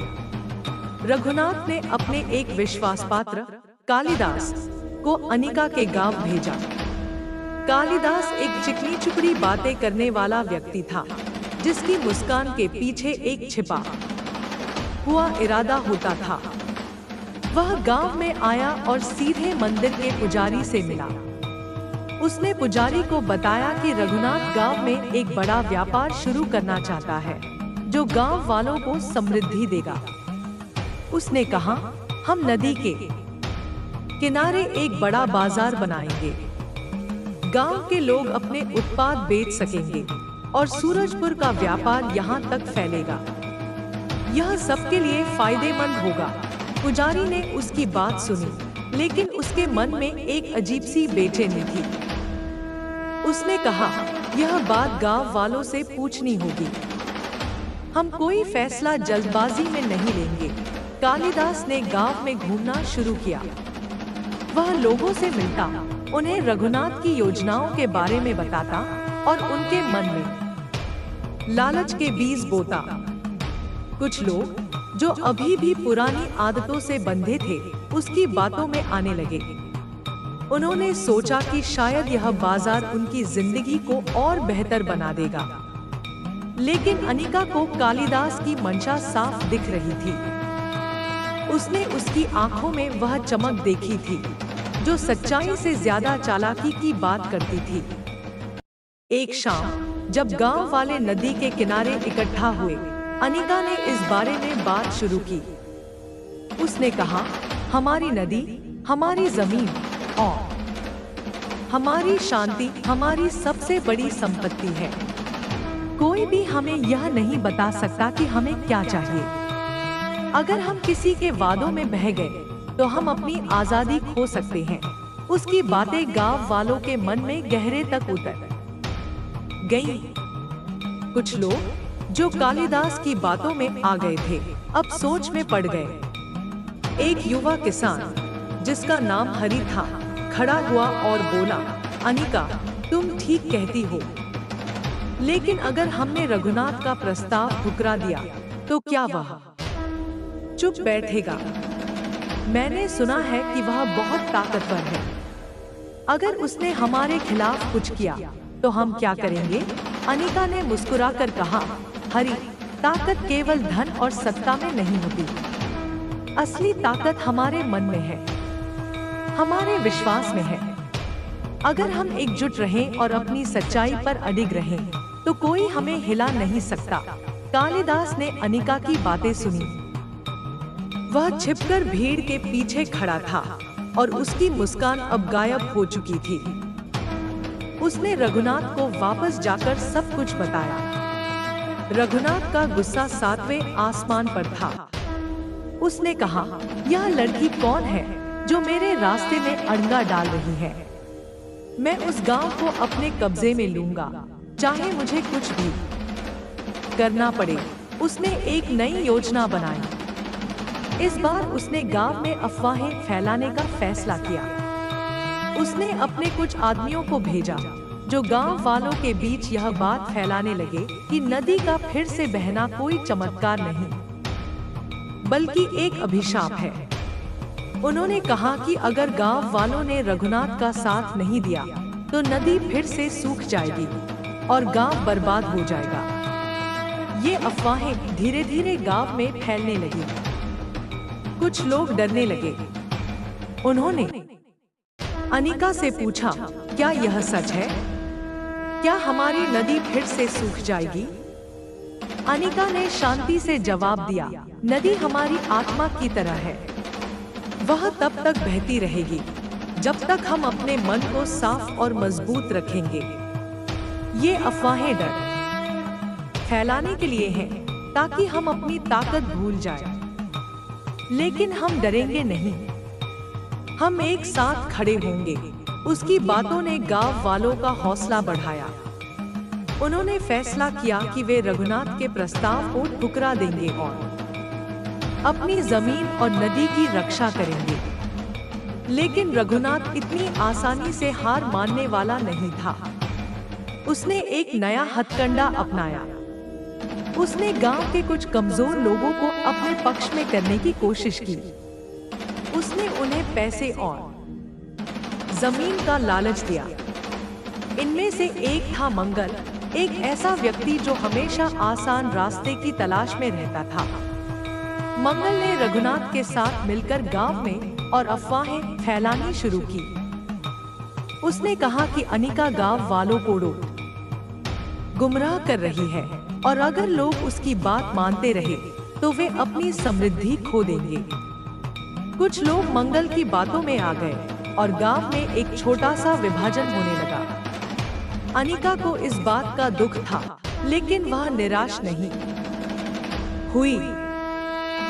रघुनाथ ने अपने एक विश्वासपात्र कालिदास को अनिका के गांव भेजा। कालिदास एक चिकनी चुपड़ी बातें करने वाला व्यक्ति था, जिसकी मुस्कान के पीछे एक छिपा हुआ इरादा होता था। वह गांव में आया और सीधे मंदिर के पुजारी से मिला। उसने पुजारी को बताया कि रघुनाथ गांव में एक बड़ा व्यापार शुरू करना चाहता है जो गांव वालों को समृद्धि देगा। उसने कहा, हम नदी के किनारे एक बड़ा बाजार बनाएंगे। गांव के लोग अपने उत्पाद बेच सकेंगे और सूरजपुर का व्यापार यहां तक फैलेगा। यह सबके लिए फायदेमंद होगा। पुजारी ने उसकी बात सुनी, लेकिन उसके मन में एक अजीब सी बेचैनी थी। उसने कहा, यह बात गांव वालों से पूछनी होगी। हम कोई फैसला जल्दबाजी में नहीं लेंगे। कालिदास ने गांव में घूमना शुरू किया। वह लोगों से मिलता, उन्हें रघुनाथ की योजनाओं के बारे में बताता और उनके मन में लालच के बीज बोता। कुछ लोग जो अभी भी पुरानी आदतों से बंधे थे, उसकी बातों में आने लगे। उन्होंने सोचा कि शायद यह बाजार उनकी जिंदगी को और बेहतर बना देगा। लेकिन अनिका को कालिदास की मंशा साफ दिख रही थी। उसने उसकी आंखों में वह चमक देखी थी जो सच्चाई से ज्यादा चालाकी की बात करती थी। एक शाम जब गांव वाले नदी के किनारे इकट्ठा हुए, अनिका ने इस बारे में बात शुरू की। उसने कहा, हमारी नदी, हमारी जमीन और हमारी शांति हमारी सबसे बड़ी संपत्ति है। कोई भी हमें यह नहीं बता सकता कि हमें क्या चाहिए। अगर हम किसी के वादों में बह गए तो हम अपनी आजादी खो सकते हैं। उसकी बातें गांव वालों के मन में गहरे तक उतर गईं। कुछ लोग जो कालिदास की बातों में आ गए थे, अब सोच में पड़ गए। एक युवा किसान जिसका नाम हरि था, खड़ा हुआ और बोला, अनिका, तुम ठीक कहती हो, लेकिन अगर हमने रघुनाथ का प्रस्ताव ठुकरा दिया तो क्या वह चुप बैठेगा? मैंने सुना है कि वह बहुत ताकतवर है। अगर उसने हमारे खिलाफ कुछ किया तो हम क्या करेंगे? अनिका ने मुस्कुराकर कहा, हरि, ताकत केवल धन और सत्ता में नहीं होती। असली ताकत हमारे मन में है, हमारे विश्वास में है। अगर हम एकजुट रहें और अपनी सच्चाई पर अडिग रहें तो कोई हमें हिला नहीं सकता। कालिदास ने अनिका की बातें सुनी। वह छिपकर भीड़ के पीछे खड़ा था और उसकी मुस्कान अब गायब हो चुकी थी। उसने रघुनाथ को वापस जाकर सब कुछ बताया। रघुनाथ का गुस्सा 7वें आसमान पर था। उसने कहा, यह लड़की कौन है जो मेरे रास्ते में अड़ंगा डाल रही है? मैं उस गांव को अपने कब्जे में लूंगा, चाहे मुझे कुछ भी करना पड़े। उसने एक नई योजना बनाई। इस बार उसने गांव में अफवाहें फैलाने का फैसला किया। उसने अपने कुछ आदमियों को भेजा जो गांव वालों के बीच यह बात फैलाने लगे कि नदी का फिर से बहना कोई चमत्कार नहीं, बल्कि एक अभिशाप है। उन्होंने कहा कि अगर गांव वालों ने रघुनाथ का साथ नहीं दिया तो नदी फिर से सूख जाएगी और गांव बर्बाद हो जाएगा। ये अफवाहें धीरे धीरे गांव में फैलने लगी। कुछ लोग डरने लगे। उन्होंने अनिका से पूछा, क्या यह सच है? क्या हमारी नदी फिर से सूख जाएगी? अनिका ने शांति से जवाब दिया, नदी हमारी आत्मा की तरह है। वह तब तक बहती रहेगी जब तक हम अपने मन को साफ और मजबूत रखेंगे। ये अफवाहें डर फैलाने के लिए हैं, ताकि हम अपनी ताकत भूल जाएं। लेकिन हम डरेंगे नहीं, हम एक साथ खड़े होंगे। उसकी बातों ने गांव वालों का हौसला बढ़ाया। उन्होंने फैसला किया कि वे रघुनाथ के प्रस्ताव को ठुकरा देंगे और अपनी जमीन और नदी की रक्षा करेंगे। लेकिन रघुनाथ इतनी आसानी से हार मानने वाला नहीं था। उसने एक नया हथकंडा अपनाया। उसने गांव के कुछ कमजोर लोगों को अपने पक्ष में करने की कोशिश की। उसने उन्हें पैसे और जमीन का लालच दिया। इनमें से एक था मंगल, एक ऐसा व्यक्ति जो हमेशा आसान रास्ते की तलाश में रहता था। मंगल ने रघुनाथ के साथ मिलकर गांव में और अफवाहें फैलानी शुरू की। उसने कहा कि अनिका गांव वालों को गुमराह कर रही है और अगर लोग उसकी बात मानते रहे तो वे अपनी समृद्धि खो देंगे। कुछ लोग मंगल की बातों में आ गए और गांव में एक छोटा सा विभाजन होने लगा। अनिका को इस बात का दुख था, लेकिन वह निराश नहीं हुई।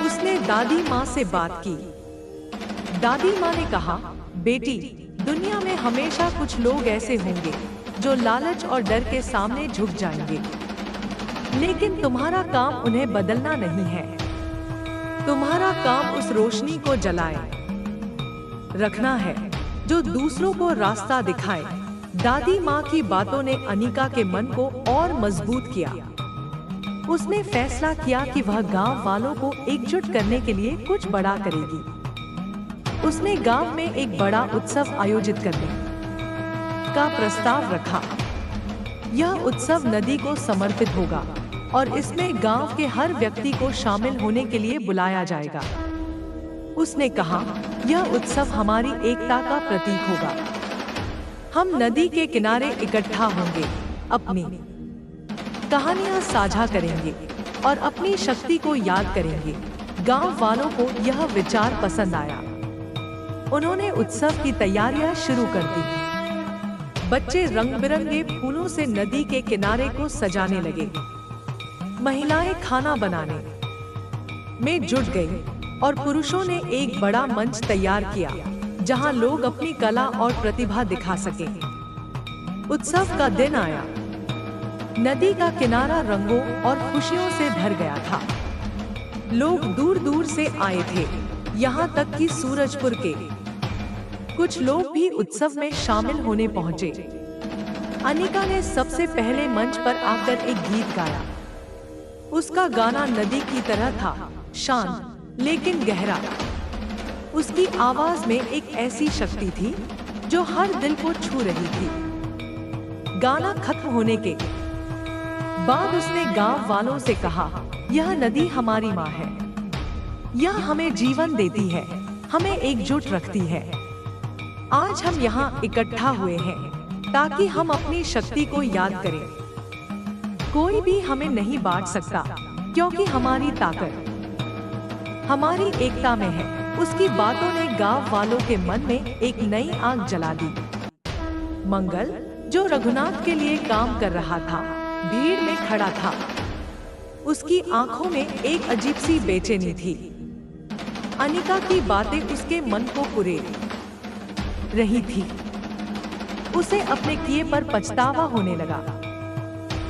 उसने दादी माँ से बात की। दादी माँ ने कहा, बेटी, दुनिया में हमेशा कुछ लोग ऐसे होंगे जो लालच और डर के सामने झुक जाएंगे, लेकिन तुम्हारा काम उन्हें बदलना नहीं है। तुम्हारा काम उस रोशनी को जलाए रखना है जो दूसरों को रास्ता दिखाए। दादी माँ की बातों ने अनिका के मन को और मजबूत किया। उसने फैसला किया कि वह गांव वालों को एकजुट करने के लिए कुछ बड़ा करेगी। उसने गांव में एक बड़ा उत्सव आयोजित करने का प्रस्ताव रखा। यह उत्सव नदी को समर्पित होगा और इसमें गांव के हर व्यक्ति को शामिल होने के लिए बुलाया जाएगा। उसने कहा, यह उत्सव हमारी एकता का प्रतीक होगा। हम नदी के किनारे इकट्ठा होंगे, अपनी कहानियां साझा करेंगे और अपनी शक्ति को याद करेंगे। गांव वालों को यह विचार पसंद आया। उन्होंने उत्सव की तैयारियां शुरू कर दी। बच्चे रंग बिरंगे फूलों से नदी के किनारे को सजाने लगे। महिलाएं खाना बनाने में जुट गईं और पुरुषों ने एक बड़ा मंच तैयार किया जहां लोग अपनी कला और प्रतिभा दिखा सकें। उत्सव का दिन आया। नदी का किनारा रंगों और खुशियों से भर गया था। लोग दूर दूर से आए थे, यहाँ तक कि सूरजपुर के कुछ लोग भी उत्सव में शामिल होने पहुंचे। अनिका ने सबसे पहले मंच पर आकर एक गीत गाया। उसका गाना नदी की तरह था, शांत लेकिन गहरा। उसकी आवाज में एक ऐसी शक्ति थी जो हर दिल को छू रही थी। गाना खत्म होने के बाद उसने गांव वालों से कहा, यह नदी हमारी माँ है। यह हमें जीवन देती है, हमें एकजुट रखती है। आज हम यहाँ इकट्ठा हुए हैं ताकि हम अपनी शक्ति को याद करें। कोई भी हमें नहीं बांट सकता क्योंकि हमारी ताकत हमारी एकता में है। उसकी बातों ने गांव वालों के मन में एक नई आग जला दी। मंगल, जो रघुनाथ के लिए काम कर रहा था, भीड़ में खड़ा था। उसकी आंखों में एक अजीब सी बेचैनी थी। अनिका की बातें उसके मन को कुरेद रही थी। उसे अपने किए पर पछतावा होने लगा।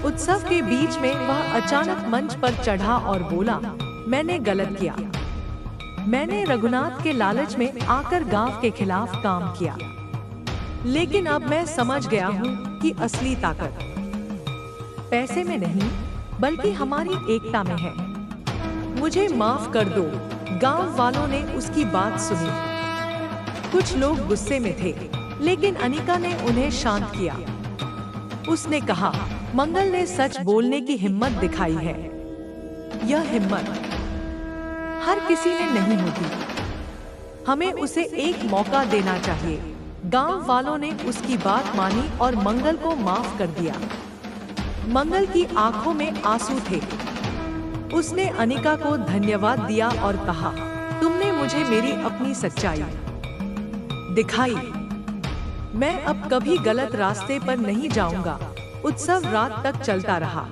उत्सव के बीच में वह अचानक मंच पर चढ़ा और बोला, मैंने गलत किया। मैंने रघुनाथ के लालच में आकर गांव के खिलाफ काम किया। लेकिन अब मैं समझ गया हूँ कि असली ताकत पैसे में नहीं बल्कि हमारी एकता में है। मुझे माफ कर दो। गांव वालों ने उसकी बात सुनी। कुछ लोग गुस्से में थे, लेकिन अनिका ने उन्हें शांत किया। उसने कहा, मंगल ने सच बोलने की हिम्मत दिखाई है। यह हिम्मत हर किसी में नहीं होती। हमें उसे एक मौका देना चाहिए। गांव वालों ने उसकी बात मानी और मंगल को माफ कर दिया। मंगल की आंखों में आंसू थे। उसने अनिका को धन्यवाद दिया और कहा, तुमने मुझे मेरी अपनी सच्चाई दिखाई। मैं अब कभी गलत रास्ते पर नहीं जाऊंगा। उत्सव रात तक चलता रहा।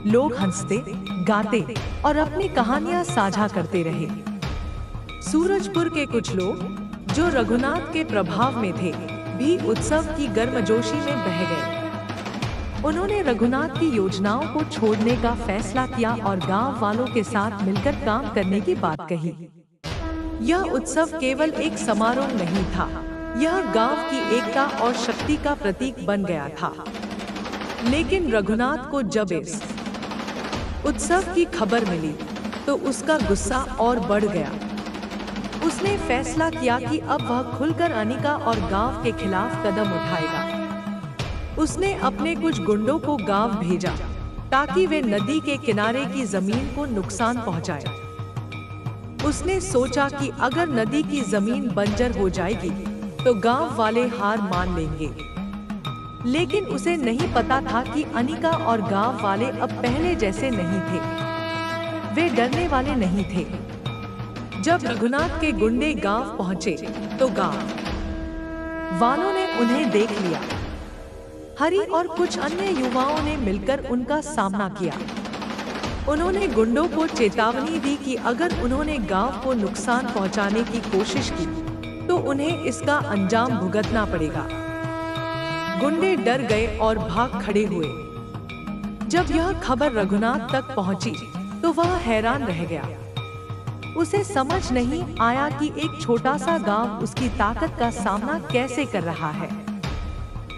लोग हंसते, गाते और अपनी कहानियां साझा करते रहे। सूरजपुर के कुछ लोग जो रघुनाथ के प्रभाव में थे, भी उत्सव की गर्मजोशी में बह गए। उन्होंने रघुनाथ की योजनाओं को छोड़ने का फैसला किया और गांव वालों के साथ मिलकर काम करने की बात कही। यह उत्सव केवल एक समारोह नहीं था, यह गांव की एकता और शक्ति का प्रतीक बन गया था। लेकिन रघुनाथ को जब इस उत्सव की खबर मिली तो उसका गुस्सा और बढ़ गया। उसने फैसला किया कि अब वह खुलकर अनिका और गांव के खिलाफ कदम उठाएगा। उसने अपने कुछ गुंडों को गांव भेजा ताकि वे नदी के किनारे की जमीन को नुकसान पहुंचाए। उसने सोचा कि अगर नदी की जमीन बंजर हो जाएगी तो गांव वाले हार मान लेंगे। लेकिन उसे नहीं पता था कि अनिका और गांव वाले अब पहले जैसे नहीं थे। वे डरने वाले नहीं थे। जब रघुनाथ के गुंडे गांव पहुंचे तो गांव वालों ने उन्हें देख लिया। हरी और कुछ अन्य युवाओं ने मिलकर उनका सामना किया। उन्होंने गुंडों को चेतावनी दी कि अगर उन्होंने गांव को नुकसान पहुंचाने की कोशिश की तो उन्हें इसका अंजाम भुगतना पड़ेगा। गुंडे डर गए और भाग खड़े हुए। जब यह खबर रघुनाथ तक पहुंची तो वह हैरान रह गया। उसे समझ नहीं आया कि एक छोटा सा गांव उसकी ताकत का सामना कैसे कर रहा है।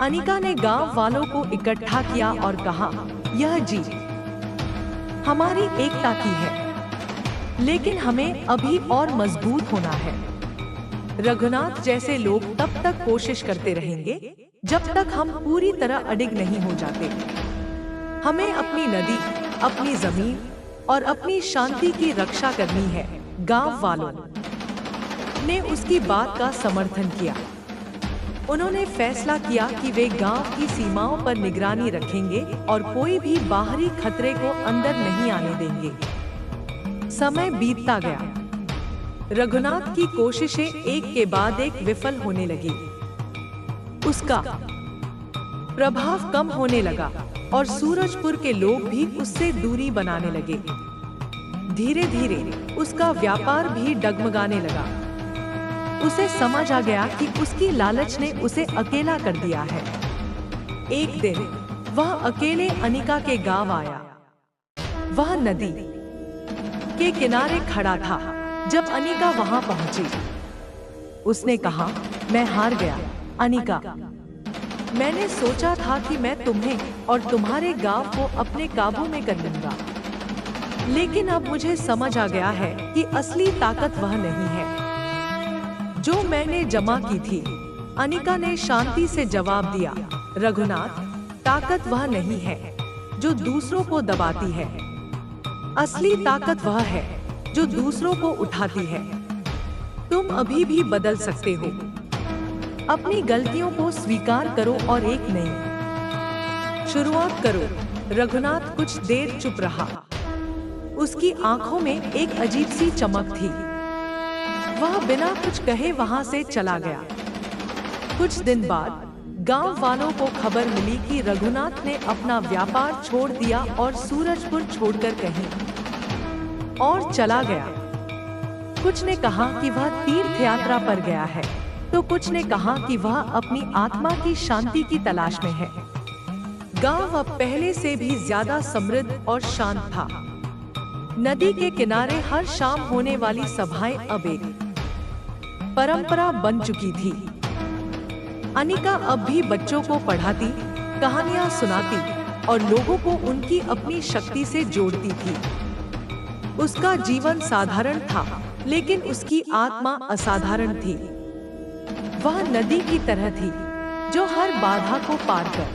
अनिका ने गांव वालों को इकट्ठा किया और कहा, यह जीत हमारी एकता की है, लेकिन हमें अभी और मजबूत होना है। रघुनाथ जैसे लोग तब तक कोशिश करते रहेंगे जब तक हम पूरी तरह अडिग नहीं हो जाते। हमें अपनी नदी, अपनी जमीन और अपनी शांति की रक्षा करनी है। गांव वालों ने उसकी बात का समर्थन किया। उन्होंने फैसला किया कि वे गांव की सीमाओं पर निगरानी रखेंगे और कोई भी बाहरी खतरे को अंदर नहीं आने देंगे। समय बीतता गया। रघुनाथ की कोशिशें एक के बाद एक विफल होने लगी। उसका प्रभाव कम होने लगा और सूरजपुर के लोग भी उससे दूरी बनाने लगे। धीरे धीरे उसका व्यापार भी डगमगाने लगा। उसे समझ आ गया कि उसकी लालच ने उसे अकेला कर दिया है। एक दिन वह अकेले अनिका के गांव आया। वह नदी के किनारे खड़ा था जब अनिका वहां पहुंची। उसने कहा, मैं हार गया अनिका। मैंने सोचा था कि मैं तुम्हें और तुम्हारे गांव को अपने काबू में कर लूंगा, लेकिन अब मुझे समझ आ गया है कि असली ताकत वह नहीं है जो मैंने जमा की थी। अनिका ने शांति से जवाब दिया, रघुनाथ, ताकत वह नहीं है जो दूसरों को दबाती है। असली ताकत वह है जो दूसरों को उठाती है। तुम अभी भी बदल सकते हो। अपनी गलतियों को स्वीकार करो और एक नई शुरुआत करो। रघुनाथ कुछ देर चुप रहा। उसकी आंखों में एक अजीब सी चमक थी। वह बिना कुछ कहे वहां से चला गया। कुछ दिन बाद गांव वालों को खबर मिली कि रघुनाथ ने अपना व्यापार छोड़ दिया और सूरजपुर छोड़कर कहीं और चला गया। कुछ ने कहा कि वह तीर्थ यात्रा पर गया है, तो कुछ ने कहा कि वह अपनी आत्मा की शांति की तलाश में है। गांव अब पहले से भी ज्यादा समृद्ध और शांत था। नदी के किनारे हर शाम होने वाली सभाएं अब एक परंपरा बन चुकी थी। अनिका अब भी बच्चों को पढ़ाती, कहानियां सुनाती और लोगों को उनकी अपनी शक्ति से जोड़ती थी। उसका जीवन साधारण था, लेकिन उसकी आत्मा असाधारण थी। वह नदी की तरह थी जो हर बाधा को पार कर,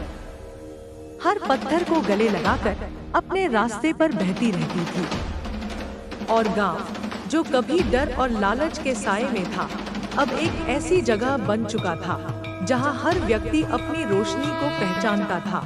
हर पत्थर को गले लगाकर अपने रास्ते पर बहती रहती थी। और गांव जो कभी डर और लालच के साए में था, अब एक ऐसी जगह बन चुका था जहां हर व्यक्ति अपनी रोशनी को पहचानता था।